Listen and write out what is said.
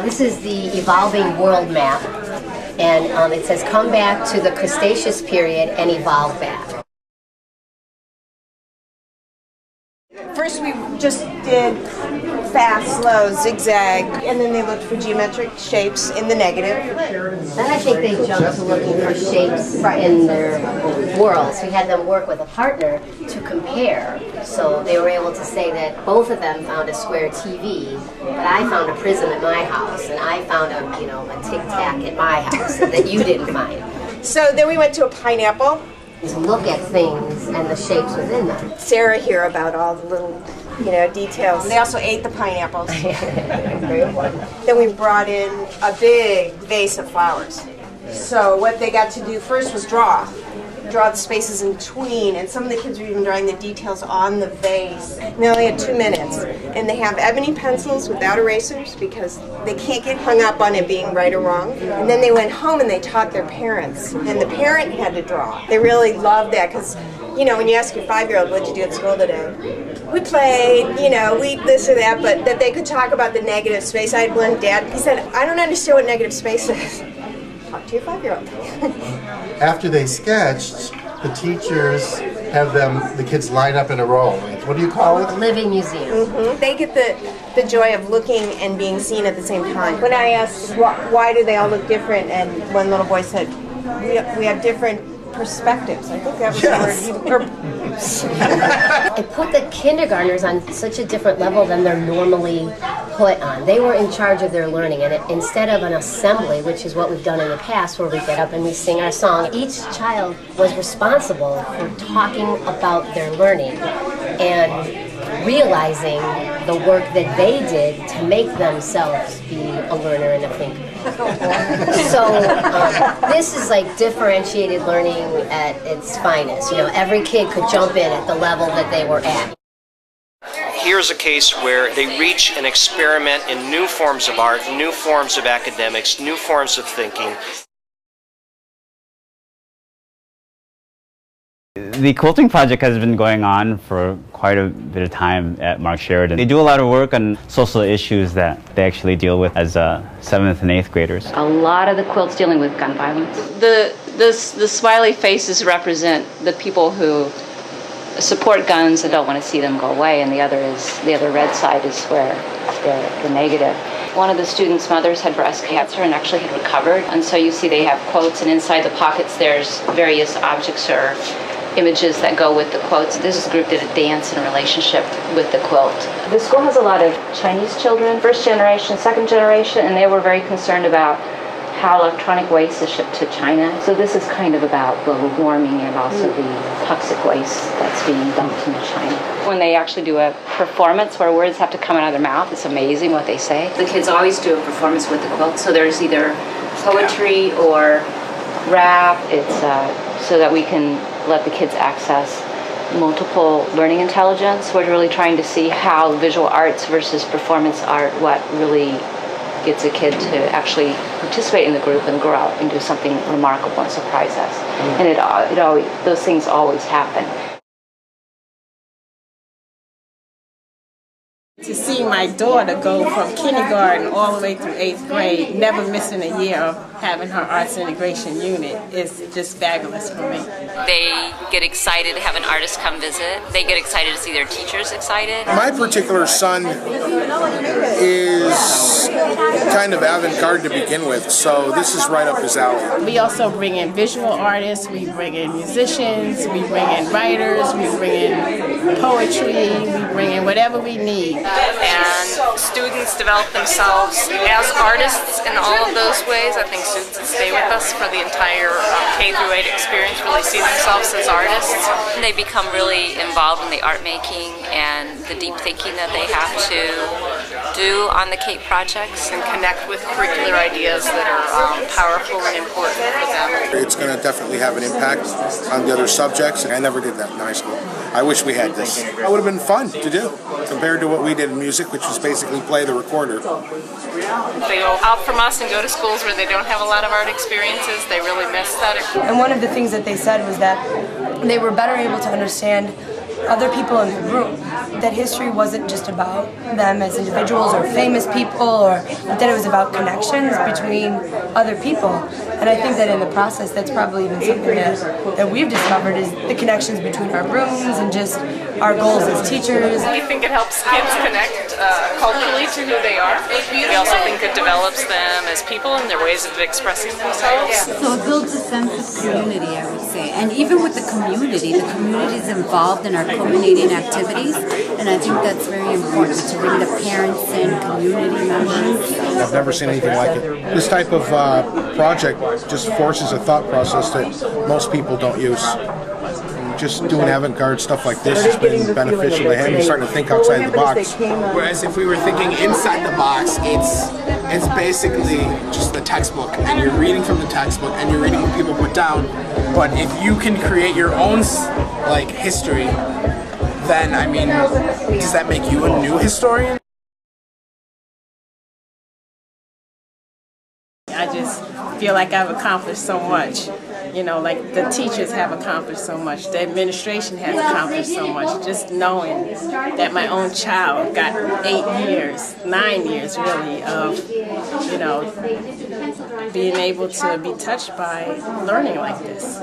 This is the evolving world map, and it says come back to the Cretaceous period and evolve back. First we just did fast, slow, zigzag, and then they looked for geometric shapes in the negative. Then I think they jumped to looking for shapes in their worlds. We had them work with a partner to compare. So they were able to say that both of them found a square TV, but I found a prism at my house, and I found a tic-tac at my house that you didn't find. So then we went to a pineapple. To look at things and the shapes within them. Sarah here about all the little, details. They also ate the pineapples. Very important. Then we brought in a big vase of flowers. So what they got to do first was draw the spaces in between, and some of the kids were even drawing the details on the vase. And they only had 2 minutes. And they have ebony pencils without erasers because they can't get hung up on it being right or wrong. And then they went home and they taught their parents, and the parent had to draw. They really loved that because, when you ask your 5-year-old, what'd you do at school today? We played, we this or that, but that they could talk about the negative space. I had one dad, he said, I don't understand what negative space is. Talk to your 5-year-old. After they sketched, the teachers have the kids line up in a row. What do you call it? A living museum. Mm-hmm. They get the joy of looking and being seen at the same time. When I asked why do they all look different, and one little boy said, we have different perspectives. I think that was the word. It put the kindergartners on such a different level than they're normally put on. They were in charge of their learning, and instead of an assembly, which is what we've done in the past, where we get up and we sing our song, each child was responsible for talking about their learning and realizing the work that they did to make themselves be a learner and a thinker. So this is like differentiated learning at its finest. Every kid could jump in at the level that they were at. Here's a case where they reach and experiment in new forms of art, new forms of academics, new forms of thinking. The quilting project has been going on for quite a bit of time at Mark Sheridan. They do a lot of work on social issues that they actually deal with as 7th and 8th graders. A lot of the quilts dealing with gun violence. The smiley faces represent the people who support guns and don't want to see them go away, and the other red side is where the negative. One of the students' mothers had breast cancer and actually had recovered, and so you see they have quotes, and inside the pockets there's various objects or images that go with the quotes. This group did a dance in relationship with the quilt. The school has a lot of Chinese children, first generation, second generation, and they were very concerned about how electronic waste is shipped to China. So this is kind of about global warming and also the toxic waste that's being dumped into China. When they actually do a performance where words have to come out of their mouth, it's amazing what they say. The kids always do a performance with the quilt, so there's either poetry or rap. It's so that we can let the kids access multiple learning intelligence. We're really trying to see how visual arts versus performance art, what really gets a kid to actually participate in the group and grow up and do something remarkable and surprise us. And it always, those things always happen. To see my daughter go from kindergarten all the way through 8th grade, never missing a year of having her arts integration unit, is just fabulous for me. They get excited to have an artist come visit. They get excited to see their teachers excited. My particular son is kind of avant-garde to begin with, so this is right up his alley. We also bring in visual artists, we bring in musicians, we bring in writers, we bring in poetry, we bring in whatever we need. And students develop themselves as artists in all of those ways. I think students that stay with us for the entire K through 8 experience really see themselves as artists. They become really involved in the art making and the deep thinking that they have to do on the CAPE projects. And connect with curricular ideas that are powerful and important for them. It's going to definitely have an impact on the other subjects, and I never did that in high school. I wish we had this. It would have been fun to do compared to what we did in music, which was basically play the recorder. They go out from us and go to schools where they don't have a lot of art experiences. They really miss that. And one of the things that they said was that they were better able to understand other people in the room that history wasn't just about them as individuals or famous people, but that it was about connections between other people. And I think that in the process, that's probably even something that we've discovered is the connections between our rooms and just our goals as teachers. We think it helps kids connect culturally to who they are. We also think it develops them as people and their ways of expressing themselves. So it builds a sense of community, I would say. And even with the community is involved in our culminating activities, and I think that's very important to bring the parents and community members. I've never seen anything like it. This type of project just forces a thought process that most people don't use. Just doing avant-garde stuff like this has been beneficial to him. He's starting to think outside the box. Whereas if we were thinking inside the box, it's basically just the textbook, and you're reading from the textbook, and you're reading what people put down. But if you can create your own history, then I mean, does that make you a new historian? I just feel like I've accomplished so much. You know, like the teachers have accomplished so much, the administration has accomplished so much. Just knowing that my own child got 9 years really of, you know, being able to be touched by learning like this.